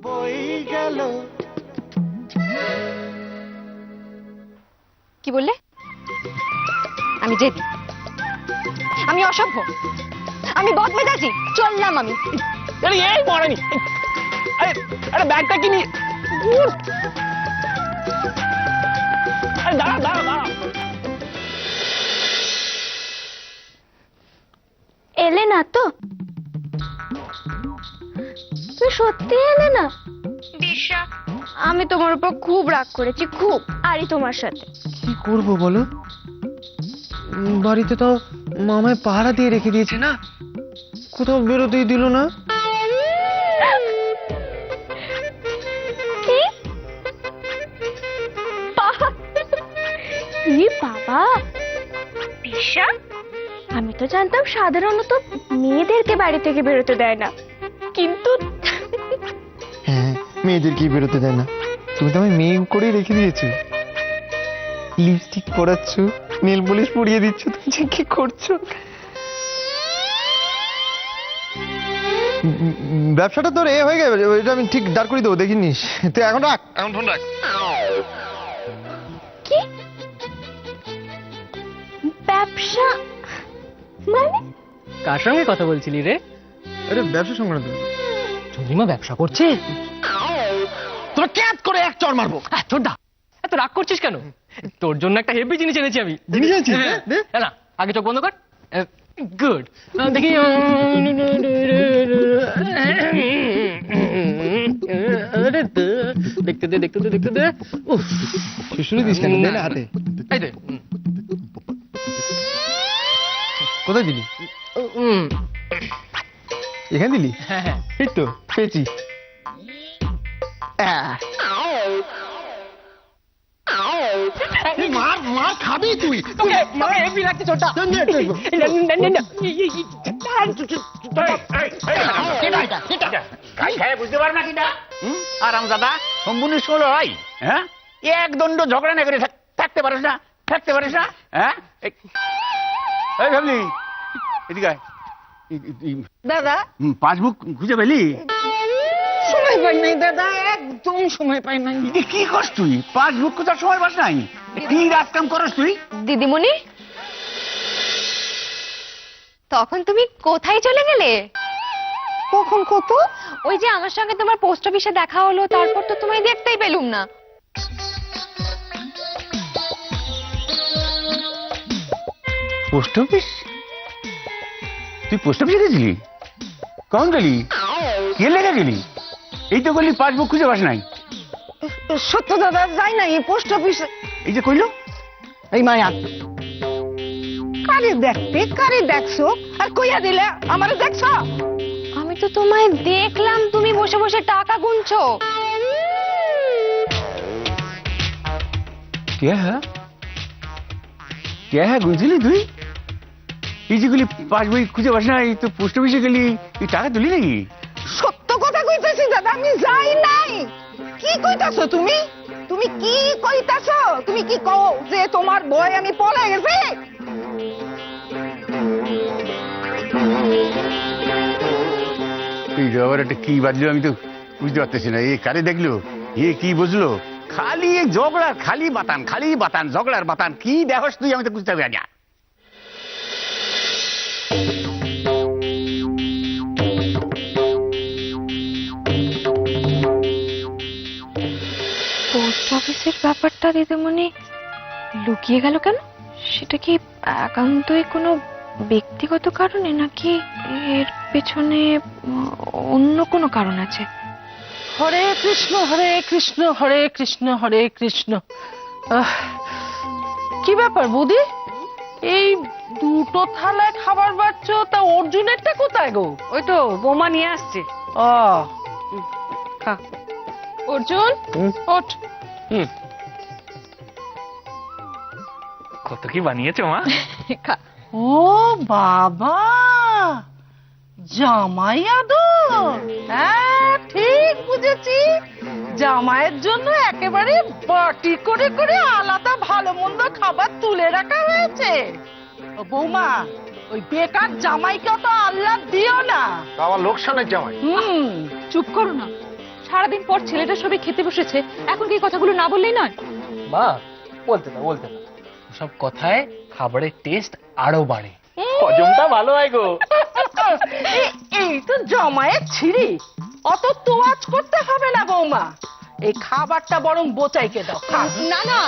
বই গেল। কি বললে? আমি জেদি, আমি অসভ্য, আমি বদমেজাজি, চললাম আমি। আরে এই মরানি, আরে আরে ব্যাগটা কি নিয়ে? আরে দাঁড়া দাঁড়া দাঁড়া। এলে না তো? তুই সত্যি এলে না? বিশ্বাস, আমি তোমার উপর খুব রাগ করেছি, খুব। আরই তোমার সাথে কি করব বলো, বাড়িতে তো মামায় পাহারা দিয়ে রেখে দিয়েছে না, কোথাও বেরোতেই দিল না। কি? ই বাবা, বিশ্বাস, আমি তো জানতাম সাধারণত মেয়েদেরকে বাড়ি থেকে বেরোতে দেয় না, কিন্তু হ্যাঁ, মেয়েদেরকে বেরোতে দেয় না। তুমি তো আমি মেয়ে করেই রেখে দিয়েছো। লিপস্টিক পরাচ্ছ, নেল পলিশ পরিয়ে দিচ্ছ, তুমি যে কি করছো? ব্যবসাটা তোর এ হয়ে গেছে, ওইটা আমি ঠিক দাঁড় করে দেবো, দেখিনিস তুই। এখন রাখ, এখন ফোন রাখ। কি ব্যবসা মানে? কার সঙ্গে কথা বলছিলি রে? আরে ব্যবসা সংক্রান্ত। চন্দ্রিমা ব্যবসা করছে? তোরা ক্যাচ করে এক চড় মারবো। চোরদা, এত রাগ করছিস কেন? তোর জন্য একটা হেভি জিনিস এনেছি আমি। জিনিস আনছিস? না, আগে চোখ বন্ধ কর। গুড, দেখি। দেখতে দে দেখতে দে দেখতে দে। উফ, শুশুরে দিস কেন? দে না হাতে। এই দে। কোথায় দিলি? এখানে দিলি? হ্যাঁ হ্যাঁ। এই তো পেয়েছি। মার মার খাবি তুই। তোকে হেভি লাগছে চোরটা। বুঝতে পার না কিনা? আরাম দাদা সম্পূর্ণ ষোলো হয়। হ্যাঁ, এক দণ্ড ঝগড়া না করে থাকতে পারিস না, থাকতে পারিস না। হ্যাঁ, এই ভাবলি এদিকে আয়। দাদা, পাসবুক খুঁজে পেলি? সময় পাই নাই দাদা, একদম সময় পাই নাই। এ কি করছ তুই? পাসবুক কোথাও সময় পাস নাই? কি রাজকাম করস তুই? দিদিমণি, তখন তুমি কোথায় চলে গেলে? কখন কত? ওই যে আমার সঙ্গে তোমার পোস্ট অফিসে দেখা হলো, তারপর তো তোমায় দেখতেই পেলুম না। Post office? তুই পোস্ট অফিসে গেছিলি? কখন গেলি? কে লেগে গেলি? এই তো বললি পাসবুক খুঁজে পাস নাই। সত্য দাদা, যাই নাই পোস্ট অফিসে। এই যে কইলো এই মায়া, কারে দেখতে, কারে দেখছো আর কইয়া দিলে আমারে দেখছো? আমি তো তোমায় দেখলাম, তুমি বসে বসে টাকা গুনছো। কে হ্যাঁ, কে হ্যাঁ গুনছিলি তুই? এই যেগুলি পাসবই খুঁজে পাস না, এই তো পোস্ট অফিসে গেলি, তুই টাকা তুলি নাকি? সত্য কথা কইতাছি দাদা, আমি যাই নাই। কি কইতাছো তুমি? তুমি কি কইতাছো? তুমি কি কও যে তোমার ভয় আমি পলাই গেছি? এই আবার একটা কি বাজলো আমি তো বুঝতে পারতেছি না। এ কারে দেখলো, এ কি বুঝলো? খালি এই ঝগড়ার খালি বাতান, খালি বাতান, ঝগড়ার বাতান। কি দেখস তুই আমি তো বুঝতে পারি না। পোস্ট অফিসের ব্যাপারটা দিদিমণি লুকিয়ে গেল কেন? সেটা কি একান্তই কোনো ব্যক্তিগত কারণে, নাকি এর পেছনে অন্য কোনো কারণ আছে? হরে কৃষ্ণ হরে কৃষ্ণ হরে কৃষ্ণ হরে কৃষ্ণ। কি ব্যাপার বৌদি, এই দুটো থালায় খাবার বাড়ছ, তা অর্জুনেরটা কোথায় গো? ওই তো বোমা নিয়ে আসছে। ও খা। অর্জুন, ওঠ। কত কি বানিয়েছো মা? খা। ও বাবা, জামাই আদর। হ্যাঁ, ঠিক বুঝেছি, জামাইয়ের জন্য একেবারে বাটি করে করে আলাদা ভালো মন্দ খাবার তুলে রাখা হয়েছে। ও বৌমা, ওই বেকার জামাইকে তো আল্লাহ দিও না। আমার লোকসানের জামাই। চুপ করো না। সারাদিন পর ছেলেটা সবাই খেতে বসেছে, এখন কি কথাগুলো না বললেই নয়? মা বলতে না সব কথায় খাবারের টেস্ট আরো বাড়ে। হজমটা ভালো হয় গো। এই তো জামাইয়ের ছিঁড়ি, অত তোয়াজ করতে হবে না বৌমা। এই খাবারটা বরং বোচাইকে দাও। না না,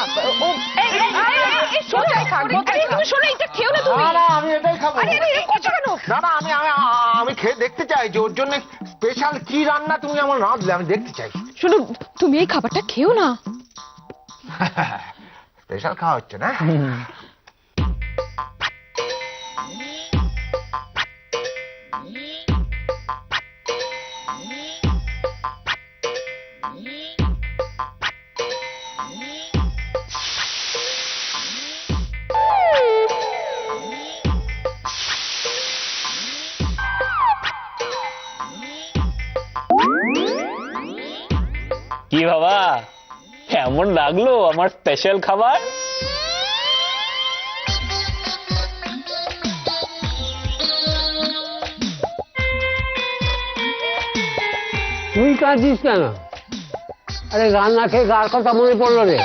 বোচাই খাক, বোচাই খাক। তুমি শোনো, এটা খেও না তুমি। আমি এটাই খাবো। আরে আরে, এরকম করছো কেন? না আমি খেয়ে দেখতে চাই যে ওর জন্য স্পেশাল কি রান্না তুমি আমার রাঁধলে, আমি দেখতে চাই। শোনো, তুমি এই খাবারটা খেও না। স্পেশাল খাওয়া হচ্ছে না? কি বাবা, কেমন লাগলো আমার স্পেশাল খাবার? তুই কাঁদছিস কেন? আরে রান্না খেয়ে কার কথা মনে পড়লো রে?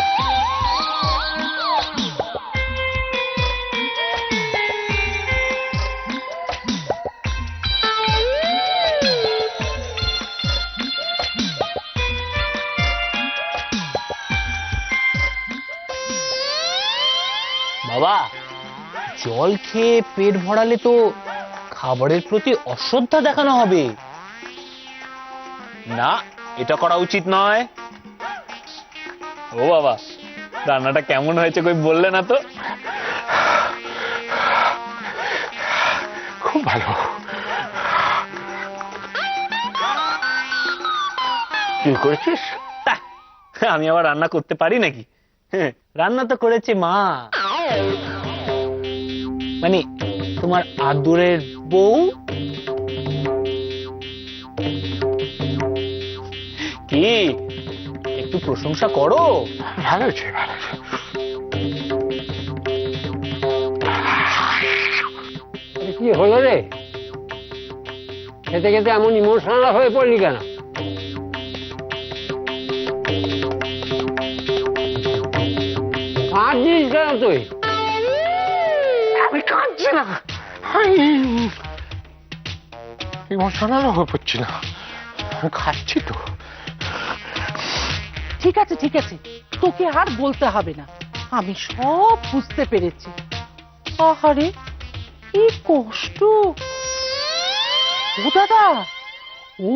বাবা, জল খেয়ে পেট ভরালে তো খাবারের প্রতি অশ্রদ্ধা দেখানো হবে। না, এটা করা উচিত নয়। ও বাবা, রান্নাটা কেমন হয়েছে কই বললে না তো? খুব ভালো। কি করেছিস? আমি আবার রান্না করতে পারি নাকি? রান্না তো করেছে মা, মানে তোমার আদুরের বউ। কি একটু প্রশংসা করো। ভালো হয়েছে, ভালো হয়েছে। আরে কি হলো রে? খেতে খেতে এমন ইমোশনাল হয়ে পড়লি কেন? কাঁদছিস কেন তুই? আমি কাঁদছি না, ইমোশনাল হয়ে পড়ছি না, আমি খাচ্ছি তো। ঠিক আছে ঠিক আছে, তোকে আর বলতে হবে না, আমি সব বুঝতে পেরেছি। আহারে কি কষ্ট! ও দাদা, ও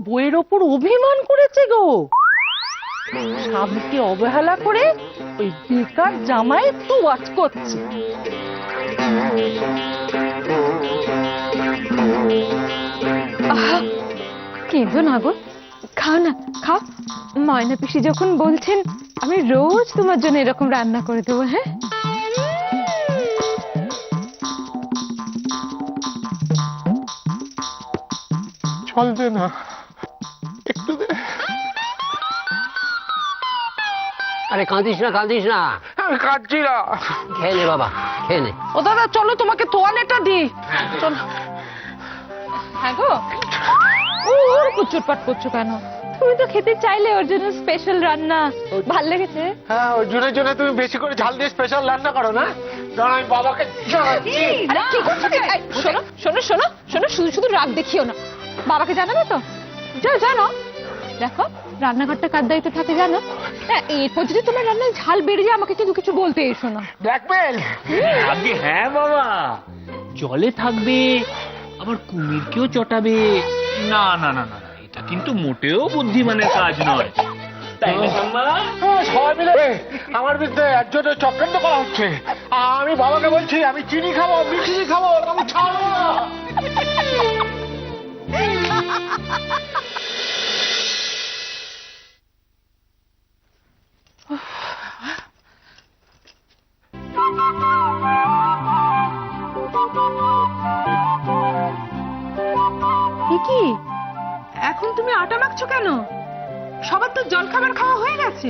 বইয়ের ওপর অভিমান করেছে গো। স্বামীকে অবহেলা করে ওই বেকার জামাই তোয়াজ করছে। কেঁদো না গো, খাও না, খাও। ময়না পিসি যখন বলছেন, আমি রোজ তোমার জন্য এরকম রান্না করে দেবো। হ্যাঁ, জল দে না, একটু দে। আরে কাঁদিস না কাঁদিস না, আমি কাঁদছি না। খেয়ে নে বাবা, খেয়ে নে। ও দাদা চলো, তোমাকে তোয়ালেটা দিই। চলো। হ্যাঁ গো, ওর কুচুরপাট করছো কেন? তুমি তো খেতে চাইলে, ওর জন্য স্পেশাল রান্না। ভাল লেগেছে? হ্যাঁ, ওই জন্য তুমি বেশি করে ঝাল দিয়ে স্পেশাল রান্না করো না? দাঁড়া, আমি বাবাকে জানাচ্ছি। আরে কি করছো? এই, শোনো শোনো শোনো শোনো, শুধু শুধু রাগ দেখিও না। বাবাকে জানাবে তো? যাও জানো, দেখো রান্নাঘরটা কার দায়িত্ব থাকে জানো? হ্যাঁ, এরপর যদি তোমার রান্নায় ঝাল বেড়ে যায়, আমাকে কিন্তু কিছু বলতে এসো না। ব্ল্যাকমেল। আগে হ্যাঁ বাবা, জলে থাকবে আবার কুমিরকেও চটাবে। না না না না, এটা কিন্তু মোটেও বুদ্ধিমানের কাজ নয়, তাই না ঠাম্মা? সবাই মিলে আমার বিরুদ্ধে একজনের চক্রান্ত করা হচ্ছে। আমি বাবাকে বলছি, আমি চিনি খাবো, মিষ্টি খাবো, আমি ছাড়বো না। কি এখন তুমি আটা মাখছো কেন? সবার তো জলখাবার খাওয়া হয়ে গেছে।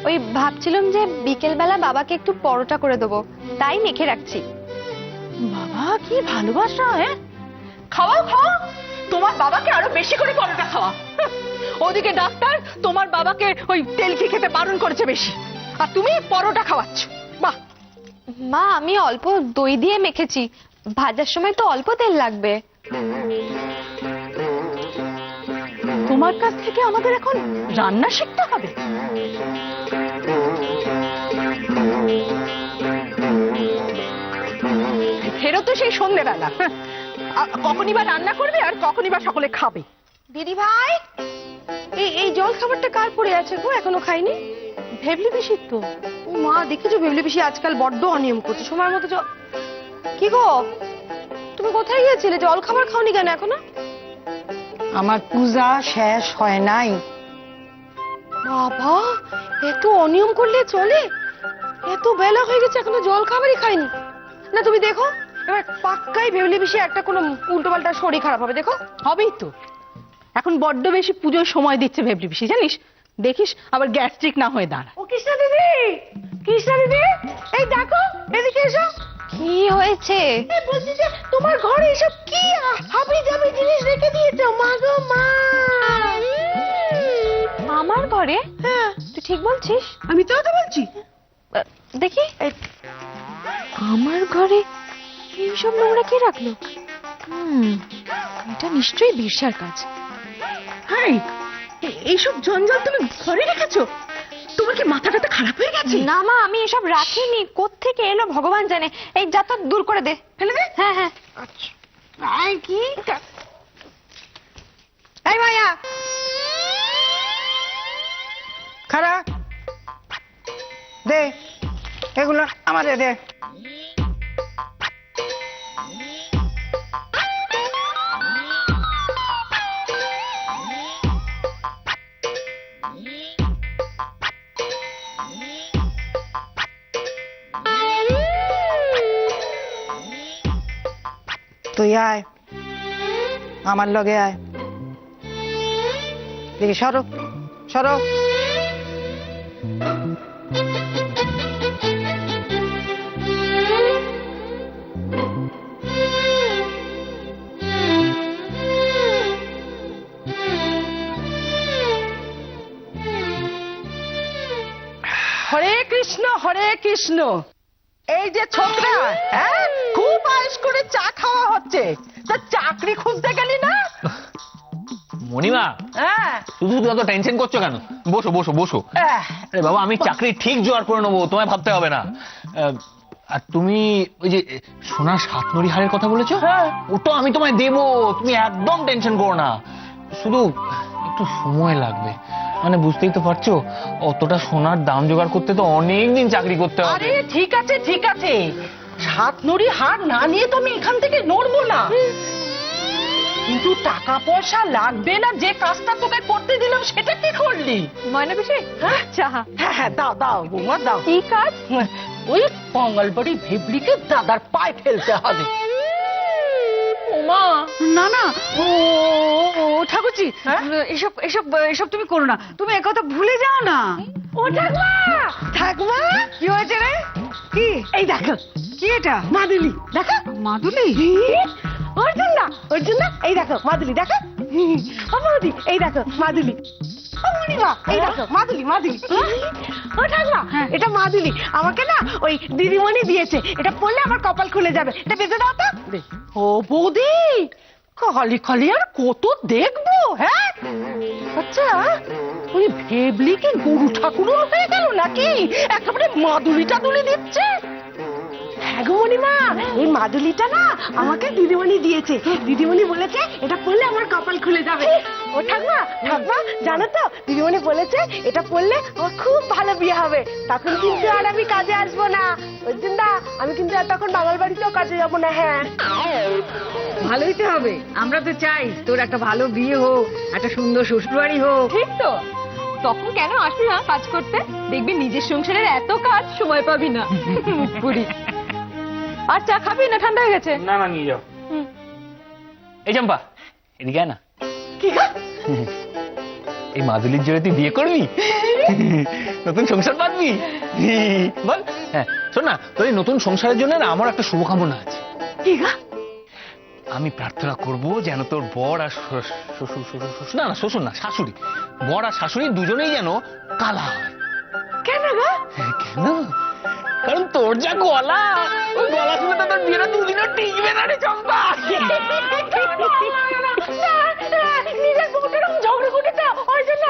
ওই ভাবছিলাম যে বিকেল বেলা বাবাকে একটু পরোটা করে দেবো, তাই মেখে রাখছি। বাবা কি ভালোবাসা! হ্যাঁ, খাওয়াও খাওয়াও, তোমার বাবাকে আরো বেশি করে পরোটা খাওয়া। ওদিকে ডাক্তার তোমার বাবাকে ওই তেলকি খেতে বারণ করেছে বেশি, আর তুমি পরোটা খাওয়াচ্ছ। বাহ, মা আমি অল্প দই দিয়ে মেখেছি, ভাজার সময় তো অল্প তেল লাগবে। তোমার কাছ থেকে আমাদের এখন রান্না শিখতে হবে। ফেরত তো সেই সন্ধ্যেবেলা, কখনই বা রান্না করবে আর কখনই বা সকলে খাবে। দিদি ভাই, এই জল খাবারটা কার পড়ে আছে গো, এখনো খাইনি? ভেবলি পিসির তো। ও মা, দেখেছো ভেবলি পিসি আজকাল বড্ড অনিয়ম করছে, সময় মতো জল। কি গো, তুমি কোথায় গিয়েছিলে? জল খাবার খাওনি কেন এখনো? আমার পূজা শেষ হয় নাই। বাবা, এত অনিয়ম করলে চলে? এত বেলা হয়ে গেছে এখনো জল খাবারই খাইনি? না তুমি দেখো, এবার পাক্কাই ভেবলি পিসি একটা কোনো উল্টো পাল্টা শরীর খারাপ হবে, দেখো। হবেই তো, এখন বড্ড বেশি পুজোর সময় দিচ্ছে ভেবলি পিসি, জানিস? দেখিস আবার গ্যাস্ট্রিক না হয়ে দাঁড়া। ও কৃষ্ণা দিদি, কৃষ্ণা দিদি, এই দেখো, এদিকে এসো। কি হয়েছে? বলছি যে তোমার ঘরে এসব কি হাবি জাবি জিনিস রেখে দিয়েছো? মা গো মা। আমার ঘরে? হ্যাঁ। তুই ঠিক বলছিস? আমি তো বলছি। দেখি, আমার ঘরে এইসব নোংরা কে রাখলো? এটা নিশ্চয়ই বিরসার কাজ। হ্যাঁ, এইসব জঞ্জাল তুমি ঘরে রেখেছো? তোমার কি মাথাটা খারাপ হয়ে গেছে? না মা, আমি এসব রাখিনি, কোত্থেকে এলো ভগবান জানে। এই যা তো দূর করে দে। ফেলে দে। হ্যাঁ হ্যাঁ। আর কি? এই মায়া, খারা দে, এগুলো আমাদের দে। তুই আয়, আমার লগে আয়। দেখি, সরো সরো। হরে কৃষ্ণ হরে কৃষ্ণ। এই যে ছোকরা, হ্যাঁ, খুব আয়েশ করে চা খাওয়া হচ্ছে, তা চাকরি খুঁজতে গেলি না? মণিমা, হ্যাঁ। শুধু শুধু এত টেনশন করছো কেন? বসো বসো বসো। আরে বাবা, আমি চাকরি ঠিক জোগাড় করে নেবো, তোমায় ভাবতে হবে না। আর তুমি ওই যে সোনার সাতনড়ি হারের কথা বলেছো, ওটা আমি তোমায় দেবো, তুমি একদম টেনশন করো না। শুধু একটু সময় লাগবে, মানে বুঝতেই তো পারছো, অতটা সোনার দাম জোগাড় করতে তো অনেক দিন চাকরি করতে হবে। আরে ঠিক আছে ঠিক আছে, সাতনড়ি হার না নিয়ে তো আমি এখান থেকে নড়বো না, কিন্তু টাকা পয়সা লাগবে না। যে কাজটা তোকে করতে দিলাম সেটা কি করলি? ময়না পিসি, চা। হ্যাঁ হ্যাঁ, দাও দাও বৌমা দাও। কি কাজ? ওই পঙ্গলবাড়ি ভেবলিকে দাদার পায়ে ফেলতে হবে। ওমা, না না, ও ঠাকুরজি, এসব এসব এসব তুমি করো না, তুমি একথা ভুলে যাও না। ও ঠাকুমা, ঠাকুমা, কি হয়েছে রে? কি? এই দেখো, কি এটা? মাদুলি দেখো। মাদুলি? অর্জুন না, অর্জুন না, এই দেখো মাদুলি দেখো। ও বৌদি, এই দেখো মাদুলি। ও মণিমা, এই দেখো মাদুলি মাদুলি। ও ঠাকুমা, এটা মাদুলি আমাকে না ওই দিদিমণি দিয়েছে, এটা পরলে আমার কপাল খুলে যাবে, এটা বেঁধে দাও তো। ও বৌদি, খালি খালি আর কত দেখবো? হ্যাঁ, আচ্ছা, ওই ভেবলি কি গরু ঠাকুরও হয়ে গেল নাকি? একেবারে মাদুলি টাদুলি দিচ্ছে। হ্যাঁ গো মণিমা, এই মাদুলিটা না আমাকে দিদিমণি দিয়েছে, দিদিমণি বলেছে এটা পরলে আমার কপাল খুলে যাবে। ও ঠাকুমা, ঠাকুমা জানো তো, দিদিমণি বলেছে এটা পরলে আমার খুব ভালো বিয়ে হবে, তখন কিন্তু আর আমি কাজে আসবো না। অর্জুন দা, আমি কিন্তু আর তখন বাঙাল বাড়িতেও কাজে যাবো না। হ্যাঁ, ভালোই তো হবে, আমরা তো চাই তোর একটা ভালো বিয়ে হোক, একটা সুন্দর শ্বশুরবাড়ি হোক। ঠিক তো, তখন কেন আসবি না কাজ করতে? দেখবি নিজের সংসারের এত কাজ সময় পাবি না। পুরি। আর চা খাবি না? ঠান্ডা হয়ে গেছে। না না, নিয়ে যাও। এই চম্পা, এদিকে আয় না। কি গো? এই মাদুলির জোরে তুই বিয়ে করবি, নতুন সংসার পাবি, বল। হ্যাঁ শোন না, তোর এই নতুন সংসারের জন্য না আমার একটা শুভকামনা আছে। কি গো? আমি প্রার্থনা করব যেন তোর বর আর শ্বশুর না শাশুড়ি, বর আর শাশুড়ি দুজনেই যেন কালা হয়। কেন গো? কেন? কারণ তোর যা গলা, ওই গলা শুনে তো তোর বিয়েটা দুদিনও টিকবে না রে চম্পা। নিজের বউটার ঝগড়া করেছে ওই জন্য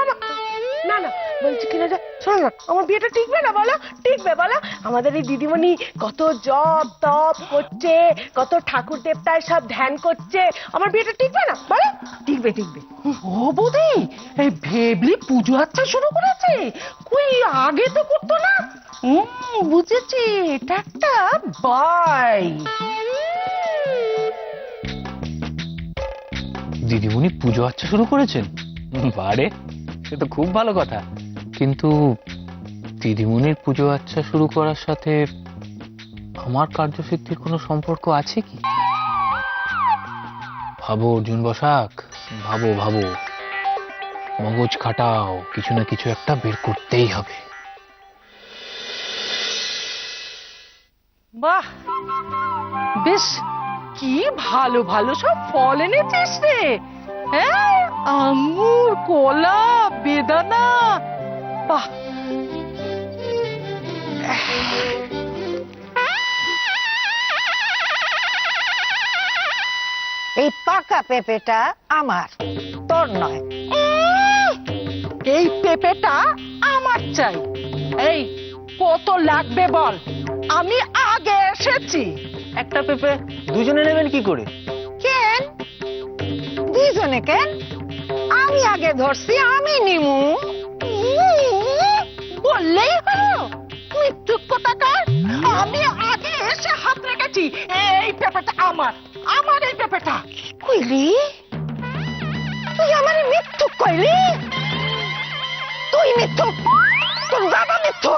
না না বলছি কিনা যে শোনো না, আমার বিয়েটা টিকবে না বলো? টিকবে বলো? আমাদের এই দিদিমণি কত জপ তপ করছে, কত ঠাকুর দেবতার সব ধ্যান করছে, আমার বিয়েটা টিকবে না বলো? টিকবে টিকবে। ও বৌদি, এই ভেবলি পুজো আচ্ছা শুরু করেছে, কই আগে তো করতো না। বুঝেছি, এটা একটা বাই। দিদিমণি পুজো আচ্ছা শুরু করেছেন? বারে, সে তো খুব ভালো কথা। কিন্তু দিদিমণির পুজো আচ্ছা শুরু করার সাথে আমার কার্যসিদ্ধির কোনো সম্পর্ক আছে কি? ভাবো অর্জুন বসাক, ভাবো ভাবো, মগজ খাটাও, কিছু না কিছু একটা বের করতেই হবে। বাহ, বেশ কি ভালো ভালো সব ফল এনেছিস রে। হ্যাঁ, আঙ্গুর, কলা, বেদানা, বাহ। এই পাকা পেঁপেটা আমার, তোর নয়। এই পেঁপেটা আমার চাই। এই কত লাগবে বল, আমি আগে এসেছি। একটা পেঁপে দুজনে নেবেন কি করে? কেন দুইজনে কেন? আমি আগে ধরছি, আমি নিমু। বললেই হলো, মৃত্যু কোথাকার। আমি আগে এসে হাত রেখেছি। এই পেঁপেটা আমার, আমার এই পেঁপেটা। কইলি তুই আমার মৃত্যু কইলি? তুই মৃত্যু, তোর দাদা মৃত্যু,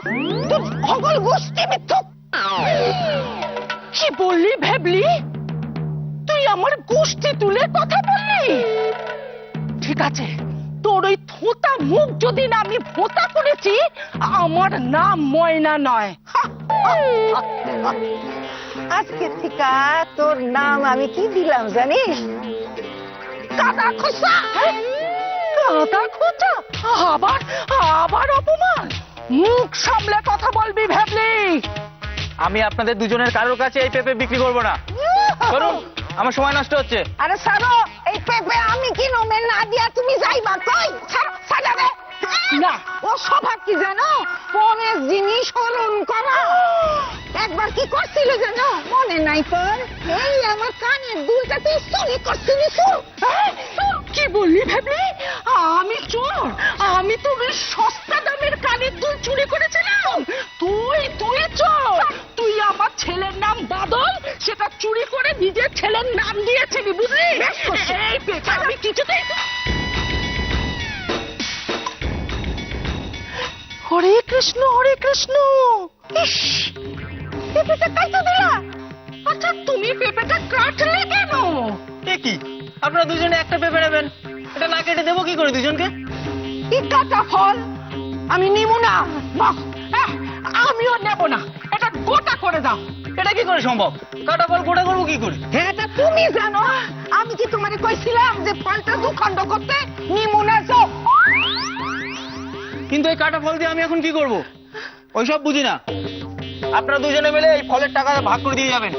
তোর সকল গোষ্ঠী মৃত্যু। কি বললি ভেবলি? তুই আমার গোষ্ঠী তুলে কথা বললি? ঠিক আছে, তোর ওই থোঁতা মুখ যদি না আমি ভোঁতা করেছি, আমার নাম ময়না নয়। আজকে থেকে তোর নাম আমি কি দিলাম জানিস? কাদা খোসা। কাদা খোঁচা? আবার আবার অপমান। মুখ সামলে কথা বলবি ভেবলি। আমি আপনাদের দুজনের কারোর কাছে এই পেঁপে বিক্রি করব না। করুন, আমার সময় নষ্ট হচ্ছে। আরে সারো, এই পেঁপে আমি কি নমে না দিয়া তুমি যাইবা কই? সাজাবে না, ও স্বভাব কি জানো? পরের জিনিস হরণ করা। একবার কি করছিল জানো? মনে নাই তোর? এই আমার কানের দুলটা তুই চুরি করছিলি। কি বললি ভেবলি? আমি চোর? আমি তো বেশ সস্তা দামের কানের দুল চুরি করেছিলাম। তুই তুই চোর? তুই আমার ছেলের নাম বাদল, সেটা চুরি করে নিজের ছেলের নাম দিয়েছিলি, বুঝলি? এই পেঁপে আমি কিছুতেই। হরে কৃষ্ণ হরে কৃষ্ণ। ইস, পেঁপেটা কাটতে দিলা? আচ্ছা, তুমি পেঁপেটা কাটলে কেন? এ কি, আপনারা দুজনে একটা পেঁপে নেবেন, এটা না কেটে দেবো কি করে দুজনকে? কি কাটা ফল আমি নিমু না। বাহ, আমিও নেব না, এটা গোটা করে দাও। এটা কি করে সম্ভব? কাটা ফল গোটা করবো কি করে? হ্যাঁ, তা তুমি জানো? আমি কি তোমারে কইছিলাম যে ফলটা দুখণ্ড করতে? নিমুনা যাও। কিন্তু এই কাটা ফল দিয়ে আমি এখন কি করব? ওইসব বুঝি না। আপনারা দুজনে মিলে এই ফলের টাকা ভাগ করে দিয়ে যাবেন।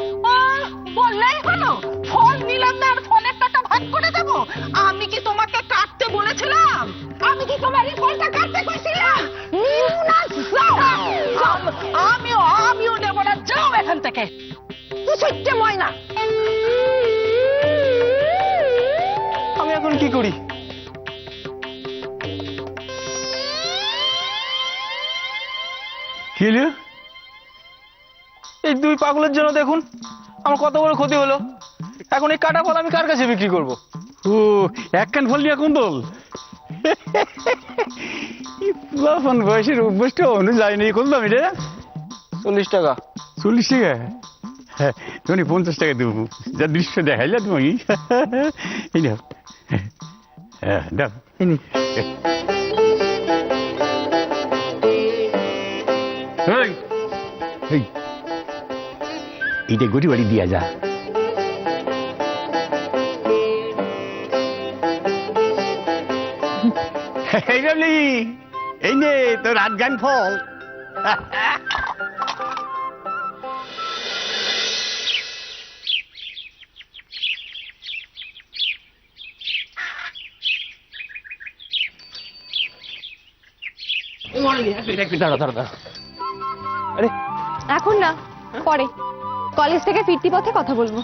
বললেই হলো, ফল নিলাম না আর ফলের টাকা ভাগ করে দেব? আমি কি তোমাকে কাটতে বলেছিলাম? আমি কি তোমার এই ফলটা কাটতে কইছিলাম? নিমুনা যাও। আমিও নেব না, যাও এখান থেকে। তুই সত্যি ময়না। আমি এখন কি করি? কি হলো? এই দুই পাগলের জন্য দেখুন আমার কত বড় ক্ষতি হলো। এখন এই কাটা ফল আমি কার কাছে বিক্রি করব? ও, এক কান ফল নিয়ে কুন্দল। পুরাতন বয়সের অভ্যাসটা অনুযায়ী নেই করলাম এটা। 40 টাকা। 40 টাকা? হ্যাঁ, তুমি 50 টাকা দেবো, যা দৃশ্য দেখাইলে তুমি। এই দাও, হ্যাঁ দাও। এইটা গড়ি বাড়ি দিয়া যা। এই ফ্যামিলি, এই নে তোর রাত গান ফল। দাঁড়া দাঁড়া দাঁড়া। আরে এখন না, পরে কলেজ থেকে ফিরতি পথে কথা বলবো।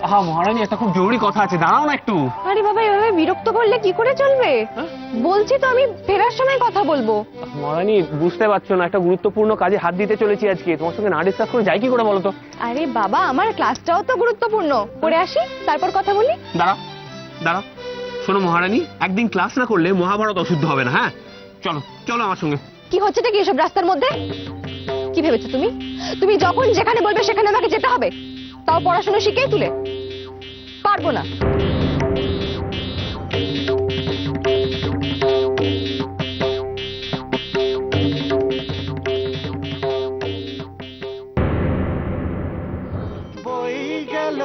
আহা মহারানী, একটা খুব জরুরি কথা আছে, দাঁড়াও না একটু। আরে বাবা, এভাবে বিরক্ত করলে কি করে চলবে? বলছি তো আমি ফেরার সময় কথা বলবো। মহারানী বুঝতে পারছো না, একটা গুরুত্বপূর্ণ কাজে হাত দিতে চলেছি আজকে, তোমার সঙ্গে না ডিসকাস করে যাই কি করে বলো তো? আরে বাবা, আমার ক্লাসটাও তো গুরুত্বপূর্ণ, করে আসি তারপর কথা বলি। দাঁড়াও দাঁড়াও, শোনো মহারানী, একদিন ক্লাস না করলে মহাভারত অশুদ্ধ হবে না। হ্যাঁ চলো চলো আমার সঙ্গে। কি হচ্ছেটা কি এসব রাস্তার মধ্যে? কি ভেবেছো তুমি? তুমি যখন যেখানে বলবে সেখানে আমাকে যেতে হবে, তাও পড়াশোনা শিখেই তুলে? পারবো না। বই গেল